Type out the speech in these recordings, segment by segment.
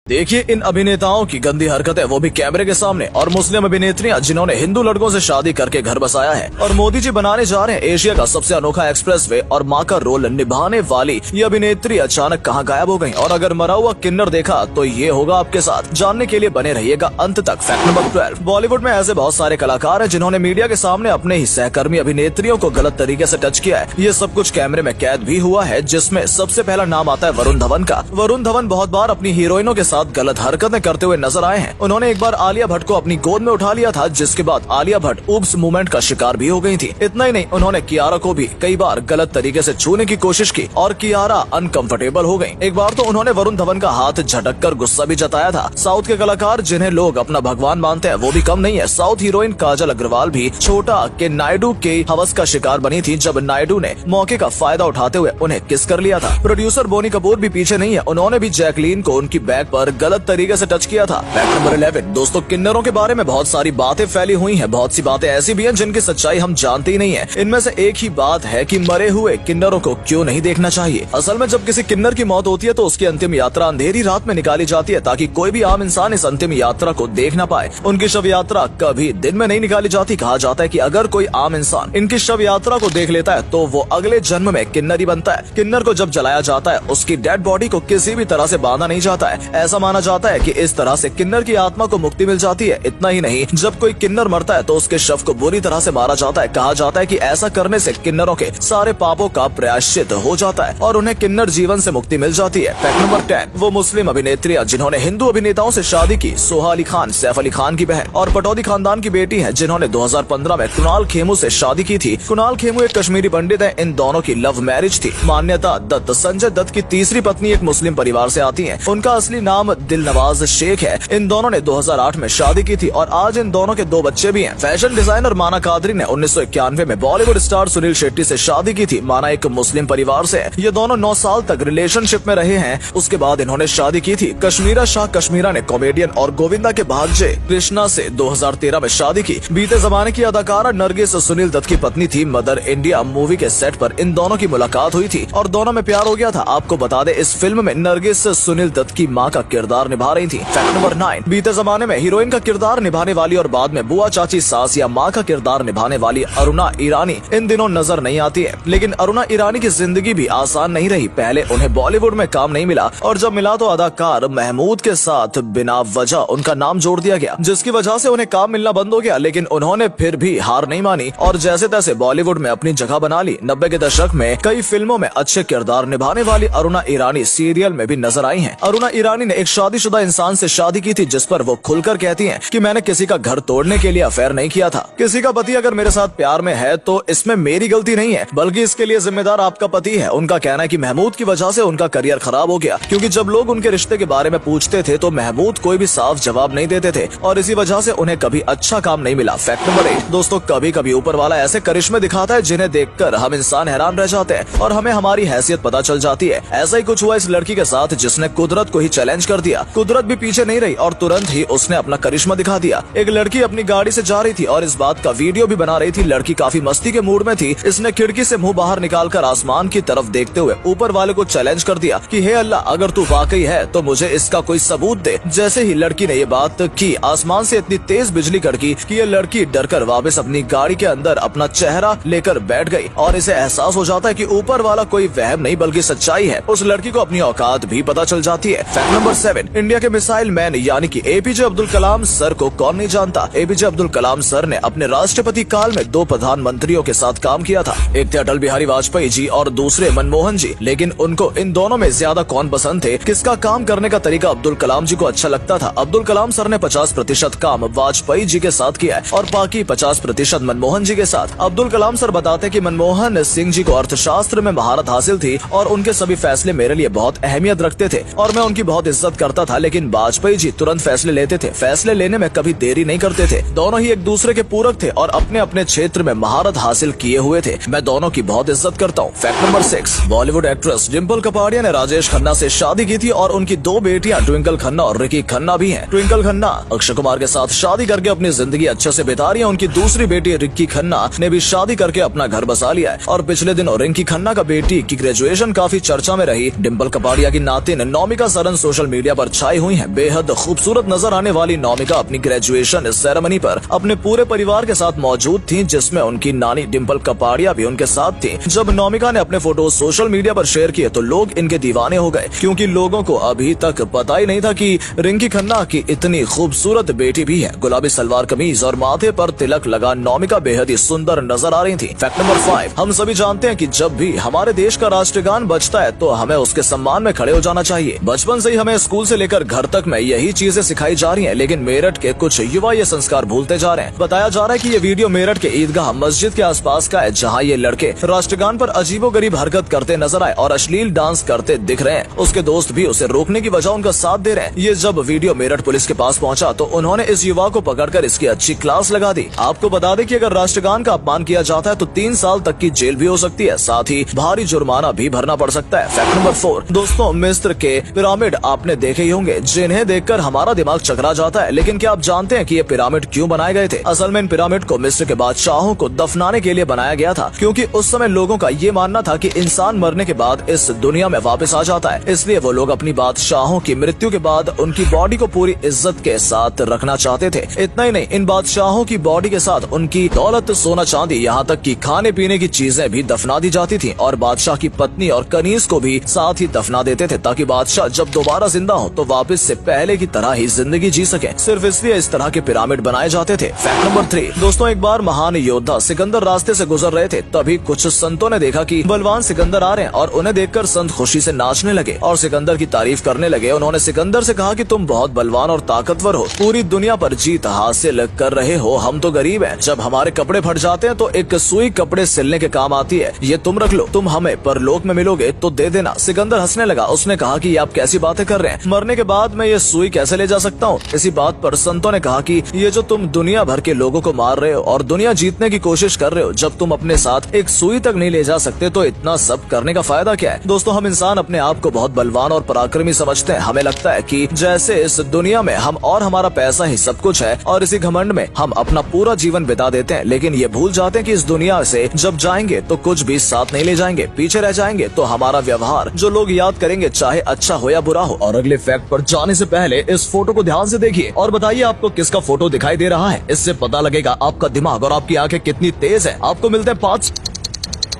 देखिए इन अभिनेताओं की गंदी हरकतें, वो भी कैमरे के सामने। और मुस्लिम अभिनेत्रियां जिन्होंने हिंदू लड़कों से शादी करके घर बसाया है। और मोदी जी बनाने जा रहे हैं एशिया का सबसे अनोखा एक्सप्रेसवे और माँ का रोल निभाने वाली ये अभिनेत्री अचानक कहां गायब हो गयी। और अगर मरा हुआ किन्नर देखा तो ये होगा आपके साथ। जानने के लिए बने रहिएगा अंत तक। Fact number 12। बॉलीवुड में ऐसे बहुत सारे कलाकार हैं जिन्होंने मीडिया के सामने अपने ही सहकर्मी अभिनेत्रियों को गलत तरीके से टच किया है। ये सब कुछ कैमरे में कैद भी हुआ है, जिसमें सबसे पहला नाम आता है वरुण धवन का। वरुण धवन बहुत बार अपनी हीरोइनों के साथ गलत हरकतें करते हुए नजर आए हैं। उन्होंने एक बार आलिया भट्ट को अपनी गोद में उठा लिया था, जिसके बाद आलिया भट्ट ऊप्स मूवमेंट का शिकार भी हो गई थी। इतना ही नहीं, उन्होंने कियारा को भी कई बार गलत तरीके से छूने की कोशिश की और कियारा अनकंफर्टेबल हो गई। एक बार तो उन्होंने वरुण धवन का हाथ झटक कर गुस्सा भी जताया था। साउथ के कलाकार जिन्हें लोग अपना भगवान मानते हैं वो भी कम नहीं है। साउथ हीरोइन काजल अग्रवाल भी छोटा के नायडू के हवस का शिकार बनी थी, जब नायडू ने मौके का फायदा उठाते हुए उन्हें किस कर लिया था। प्रोड्यूसर बोनी कपूर भी पीछे नहीं है, उन्होंने भी जैकलीन को उनकी बैक पर गलत तरीके से टच किया था। Fact number 11। दोस्तों, किन्नरों के बारे में बहुत सारी बातें फैली हुई हैं। बहुत सी बातें ऐसी भी हैं जिनकी सच्चाई हम जानते ही नहीं है। इनमें से एक ही बात है कि मरे हुए किन्नरों को क्यों नहीं देखना चाहिए। असल में जब किसी किन्नर की मौत होती है तो उसकी अंतिम यात्रा अंधेरी रात में निकाली जाती है, ताकि कोई भी आम इंसान इस अंतिम यात्रा को देख न पाए। उनकी शव यात्रा कभी दिन में नहीं निकाली जाती। कहा जाता है कि अगर कोई आम इंसान इनकी शव यात्रा को देख लेता है तो वो अगले जन्म में किन्नर ही बनता है। किन्नर को जब जलाया जाता है उसकी डेड बॉडी को किसी भी तरह से बांधा नहीं जाता है। ऐसा माना जाता है कि इस तरह से किन्नर की आत्मा को मुक्ति मिल जाती है। इतना ही नहीं, जब कोई किन्नर मरता है तो उसके शव को बुरी तरह से मारा जाता है। कहा जाता है कि ऐसा करने से किन्नरों के सारे पापों का प्रायश्चित हो जाता है और उन्हें किन्नर जीवन से मुक्ति मिल जाती है। Fact number 10। वो मुस्लिम अभिनेत्रियां जिन्होंने हिंदू अभिनेताओं से शादी की। सोहा अली खान सैफ अली खान की बहन और पटौदी खानदान की बेटी है, जिन्होंने 2015 में कुणाल खेमू से शादी की थी। कुणाल खेमू एक कश्मीरी पंडित है। इन दोनों की लव मैरिज थी। मान्यता दत्त संजय दत्त की तीसरी पत्नी एक मुस्लिम परिवार से आती है। उनका असली नाम दिलनवाज शेख है। इन दोनों ने 2008 में शादी की थी और आज इन दोनों के 2 बच्चे भी हैं। फैशन डिजाइनर माना कादरी ने 1991 में बॉलीवुड स्टार सुनील शेट्टी से शादी की थी। माना एक मुस्लिम परिवार से है। ये दोनों 9 साल तक रिलेशनशिप में रहे हैं। उसके बाद इन्होंने शादी की थी। कश्मीरा शाह कश्मीरा ने कॉमेडियन और गोविंदा के भांजे कृष्णा से 2013 में शादी की। बीते जमाने की अदाकारा नरगिस सुनील दत्त की पत्नी थी। मदर इंडिया मूवी के सेट पर इन दोनों की मुलाकात हुई थी और दोनों में प्यार हो गया था। आपको बता दें, इस फिल्म में नरगिस सुनील दत्त की माँ का किरदार निभा रही थी। Fact number 9। बीते जमाने में हीरोइन का किरदार निभाने वाली और बाद में बुआ चाची सास या माँ का किरदार निभाने वाली अरुणा ईरानी इन दिनों नजर नहीं आती है। लेकिन अरुणा ईरानी की जिंदगी भी आसान नहीं रही। पहले उन्हें बॉलीवुड में काम नहीं मिला और जब मिला तो अदाकार महमूद के साथ बिना वजह उनका नाम जोड़ दिया गया, जिसकी वजह से उन्हें काम मिलना बंद हो गया। लेकिन उन्होंने फिर भी हार नहीं मानी और जैसे तैसे बॉलीवुड में अपनी जगह बना ली। 90 के दशक में कई फिल्मों में अच्छे किरदार निभाने वाली अरुणा ईरानी सीरियल में भी नजर आई है। अरुणा ईरानी ने एक शादीशुदा इंसान से शादी की थी, जिस पर वो खुलकर कहती हैं कि मैंने किसी का घर तोड़ने के लिए अफेयर नहीं किया था। किसी का पति अगर मेरे साथ प्यार में है तो इसमें मेरी गलती नहीं है, बल्कि इसके लिए जिम्मेदार आपका पति है। उनका कहना है कि महमूद की वजह से उनका करियर खराब हो गया, क्योंकि जब लोग उनके रिश्ते के बारे में पूछते थे तो महमूद कोई भी साफ जवाब नहीं देते थे और इसी वजह से उन्हें कभी अच्छा काम नहीं मिला। Fact number 8। दोस्तों, कभी कभी ऊपर वाला ऐसे करिश्मे दिखाता है जिन्हें देखकर हम इंसान हैरान रह जाते हैं और हमें हमारी हैसियत पता चल जाती है। ऐसा ही कुछ हुआ इस लड़की के साथ, जिसने कुदरत को ही चैलेंज कर दिया। कुदरत भी पीछे नहीं रही और तुरंत ही उसने अपना करिश्मा दिखा दिया। एक लड़की अपनी गाड़ी से जा रही थी और इस बात का वीडियो भी बना रही थी। लड़की काफी मस्ती के मूड में थी। इसने खिड़की से मुंह बाहर निकालकर आसमान की तरफ देखते हुए ऊपर वाले को चैलेंज कर दिया कि हे अल्लाह, अगर तू वाकई है तो मुझे इसका कोई सबूत दे। जैसे ही लड़की ने ये बात की, आसमान से इतनी तेज बिजली कड़की कि ये लड़की डरकर वापस अपनी गाड़ी के अंदर अपना चेहरा लेकर बैठ गई और इसे एहसास हो जाता है कि ऊपर वाला कोई वहम नहीं बल्कि सच्चाई है। उस लड़की को अपनी औकात भी पता चल जाती है। Fact number 7। इंडिया के मिसाइल मैन यानी कि एपीजे अब्दुल कलाम सर को कौन नहीं जानता। एपीजे अब्दुल कलाम सर ने अपने राष्ट्रपति काल में 2 प्रधानमंत्रियों के साथ काम किया था। एक थे अटल बिहारी वाजपेयी जी और दूसरे मनमोहन जी। लेकिन उनको इन दोनों में ज्यादा कौन पसंद थे, किसका काम करने का तरीका अब्दुल कलाम जी को अच्छा लगता था? अब्दुल कलाम सर ने 50% काम वाजपेयी जी के साथ किया है और बाकी 50% मनमोहन जी के साथ। अब्दुल कलाम सर बताते कि मनमोहन सिंह जी को अर्थशास्त्र में महारत हासिल थी और उनके सभी फैसले मेरे लिए बहुत अहमियत रखते थे और मैं उनकी बहुत इज्जत करता था। लेकिन वाजपेयी जी तुरंत फैसले लेते थे, फैसले लेने में कभी देरी नहीं करते थे। दोनों ही एक दूसरे के पूरक थे और अपने अपने क्षेत्र में महारत हासिल किए हुए थे। मैं दोनों की बहुत इज्जत करता हूँ। Fact number 6। Bollywood actress Dimple Kapadia ने राजेश खन्ना से शादी की थी और उनकी 2 बेटियां ट्विंकल खन्ना और रिकी खन्ना भी हैं। ट्विंकल खन्ना अक्षय कुमार के साथ शादी करके अपनी जिंदगी अच्छे से बिता रही है। उनकी दूसरी बेटी रिकी खन्ना ने भी शादी करके अपना घर बसा लिया है और पिछले दिनों रिंकी खन्ना का बेटी की ग्रेजुएशन काफी चर्चा में रही। डिम्पल कपाड़िया की नातिन नौमिका सरन सोशल मीडिया पर छाई हुई हैं। बेहद खूबसूरत नजर आने वाली नौमिका अपनी ग्रेजुएशन सेरेमनी पर अपने पूरे परिवार के साथ मौजूद थी, जिसमें उनकी नानी डिम्पल कपाड़िया भी उनके साथ थी। जब नौमिका ने अपने फोटो सोशल मीडिया पर शेयर किए तो लोग इनके दीवाने हो गए, क्योंकि लोगों को अभी तक पता ही नहीं था कि रिंकी खन्ना की इतनी खूबसूरत बेटी भी है। गुलाबी सलवार कमीज और माथे पर तिलक लगा नौमिका बेहद ही सुंदर नजर आ रही थी। फैक्ट नंबर 5, हम सभी जानते हैं कि जब भी हमारे देश का राष्ट्रगान बजता है तो हमें उसके सम्मान में खड़े हो जाना चाहिए। बचपन से ही हमें स्कूल से लेकर घर तक में यही चीजें सिखाई जा रही हैं, लेकिन मेरठ के कुछ युवा ये संस्कार भूलते जा रहे हैं। बताया जा रहा है कि ये वीडियो मेरठ के ईदगाह मस्जिद के आसपास का है, जहां ये लड़के राष्ट्रगान पर अजीबोगरीब हरकत करते नजर आए और अश्लील डांस करते दिख रहे हैं। उसके दोस्त भी उसे रोकने की बजाय उनका साथ दे रहे हैं। ये जब वीडियो मेरठ पुलिस के पास पहुंचा तो उन्होंने इस युवा को पकड़कर इसकी अच्छी क्लास लगा दी। आपको बता दें कि अगर राष्ट्रगान का अपमान किया जाता है तो 3 साल तक की जेल भी हो सकती है, साथ ही भारी जुर्माना भी भरना पड़ सकता है। फैक्ट नंबर 4, दोस्तों मिस्र के पिरामिड आपने देखे ही होंगे, जिन्हें देखकर हमारा दिमाग चकरा जाता है। लेकिन क्या आप जानते हैं कि ये पिरामिड क्यों बनाए गए थे? असल में इन पिरामिड को मिस्र के बादशाहों को दफनाने के लिए बनाया गया था, क्योंकि उस समय लोगों का ये मानना था कि इंसान मरने के बाद इस दुनिया में वापस आ जाता है। इसलिए वो लोग अपनी बादशाहों की मृत्यु के बाद उनकी बॉडी को पूरी इज्जत के साथ रखना चाहते थे। इतना ही नहीं, इन बादशाहों की बॉडी के साथ उनकी दौलत, सोना चांदी, यहाँ तक कि खाने पीने की चीजें भी दफना दी जाती थी और बादशाह की पत्नी और कनीज को भी साथ ही दफना देते थे, ताकि बादशाह जब दोबारा जिंदा हो तो वापस से पहले की तरह ही जिंदगी जी सके। सिर्फ इसलिए इस तरह के पिरामिड बनाए जाते थे। फैक्ट नंबर 3, दोस्तों एक बार महान योद्धा सिकंदर रास्ते से गुजर रहे थे, तभी कुछ संतों ने देखा कि बलवान सिकंदर आ रहे हैं और उन्हें देखकर संत खुशी से नाचने लगे और सिकंदर की तारीफ करने लगे। उन्होंने सिकंदर से कहा कि तुम बहुत बलवान और ताकतवर हो, पूरी दुनिया पर जीत हासिल कर रहे हो, हम तो गरीब हैं। जब हमारे कपड़े फट जाते हैं तो एक सुई कपड़े सिलने के काम आती है, ये तुम रख लो, तुम हमें परलोक में मिलोगे तो दे देना। सिकंदर हंसने लगा। उसने कहा कि ये आप कैसी बातें कर रहे हैं, मरने के बाद मैं ये सुई कैसे ले जा सकता हूँ? इसी बात पर संतों ने कहा कि ये जो तुम दुनिया भर के लोगों को मार रहे हो और दुनिया जीतने की कोशिश कर रहे हो, जब तुम अपने साथ एक सुई तक नहीं ले जा सकते तो इतना सब करने का फायदा क्या है? दोस्तों हम इंसान अपने आप को बहुत बलवान और पराक्रमी समझते हैं। हमें लगता है कि जैसे इस दुनिया में हम और हमारा पैसा ही सब कुछ है, और इसी घमंड में हम अपना पूरा जीवन बिता देते हैं। लेकिन ये भूल जाते हैं कि इस दुनिया से जब जाएंगे तो कुछ भी साथ नहीं ले जाएंगे, पीछे रह जाएंगे। तो हमारा व्यवहार जो लोग याद करेंगे, चाहे अच्छा हो या बुरा हो। और अगले फैक्ट पर जाने से पहले इस फोटो को ध्यान से देखिए और बताइए आपको किसका फोटो दिखाई दे रहा है। इससे पता लगेगा आपका दिमाग और आपकी आंखें कितनी तेज है। आपको मिलते हैं 5।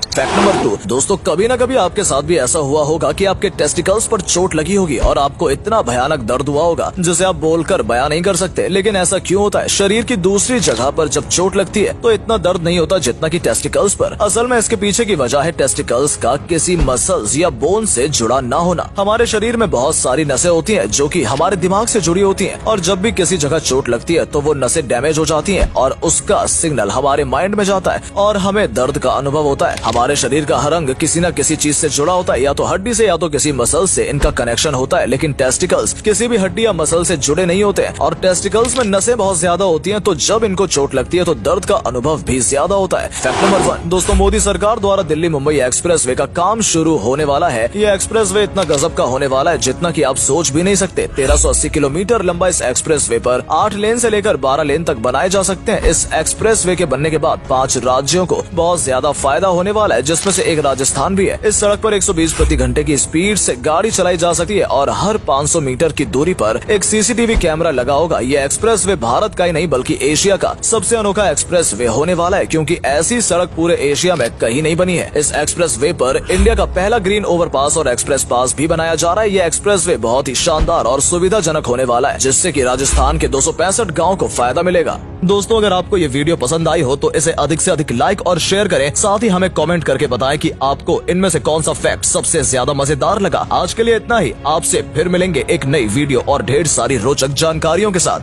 फैक्ट नंबर 2, दोस्तों कभी न कभी आपके साथ भी ऐसा हुआ होगा कि आपके टेस्टिकल्स पर चोट लगी होगी और आपको इतना भयानक दर्द हुआ होगा जिसे आप बोलकर बयां नहीं कर सकते। लेकिन ऐसा क्यों होता है? शरीर की दूसरी जगह पर जब चोट लगती है तो इतना दर्द नहीं होता जितना कि टेस्टिकल्स पर। असल में इसके पीछे की वजह है टेस्टिकल्स का किसी मसल्स या बोन से जुड़ा न होना। हमारे शरीर में बहुत सारी नसें होती है जो की हमारे दिमाग से जुड़ी होती है, और जब भी किसी जगह चोट लगती है तो वो नसें डैमेज हो जाती है और उसका सिग्नल हमारे माइंड में जाता है और हमें दर्द का अनुभव होता है। हमारे शरीर का हर अंग किसी न किसी चीज से जुड़ा होता है, या तो हड्डी से या तो किसी मसल से इनका कनेक्शन होता है। लेकिन टेस्टिकल्स किसी भी हड्डी या मसल से जुड़े नहीं होते हैं और टेस्टिकल्स में नसें बहुत ज्यादा होती हैं, तो जब इनको चोट लगती है तो दर्द का अनुभव भी ज्यादा होता है। फैक्ट नंबर 1, दोस्तों मोदी सरकार द्वारा दिल्ली मुंबई एक्सप्रेसवे का काम शुरू होने वाला है। यह एक्सप्रेसवे इतना गजब का होने वाला है जितना कि आप सोच भी नहीं सकते। 1380 किलोमीटर लंबा इस एक्सप्रेसवे पर 8 लेन से लेकर 12 लेन तक बनाए जा सकते हैं। इस एक्सप्रेसवे के बनने के बाद 5 राज्यों को बहुत ज्यादा फायदा होने वाला है, जिसमें से एक राजस्थान भी है। इस सड़क पर 120 प्रति घंटे की स्पीड से गाड़ी चलाई जा सकती है और हर 500 मीटर की दूरी पर एक सीसीटीवी कैमरा लगा होगा। यह एक्सप्रेसवे भारत का ही नहीं बल्कि एशिया का सबसे अनोखा एक्सप्रेसवे होने वाला है, क्योंकि ऐसी सड़क पूरे एशिया में कहीं नहीं बनी है। इस एक्सप्रेसवे पर इंडिया का पहला ग्रीन ओवरपास और एक्सप्रेस पास भी बनाया जा रहा है। यह एक्सप्रेसवे बहुत ही शानदार और सुविधाजनक होने वाला है, जिससे कि राजस्थान के 265 गाँव को फायदा मिलेगा। दोस्तों अगर आपको ये वीडियो पसंद आई हो तो इसे अधिक से अधिक लाइक और शेयर करें। साथ ही हमें कमेंट करके बताएं कि आपको इनमें से कौन सा फैक्ट सबसे ज्यादा मजेदार लगा। आज के लिए इतना ही। आपसे फिर मिलेंगे एक नई वीडियो और ढेर सारी रोचक जानकारियों के साथ।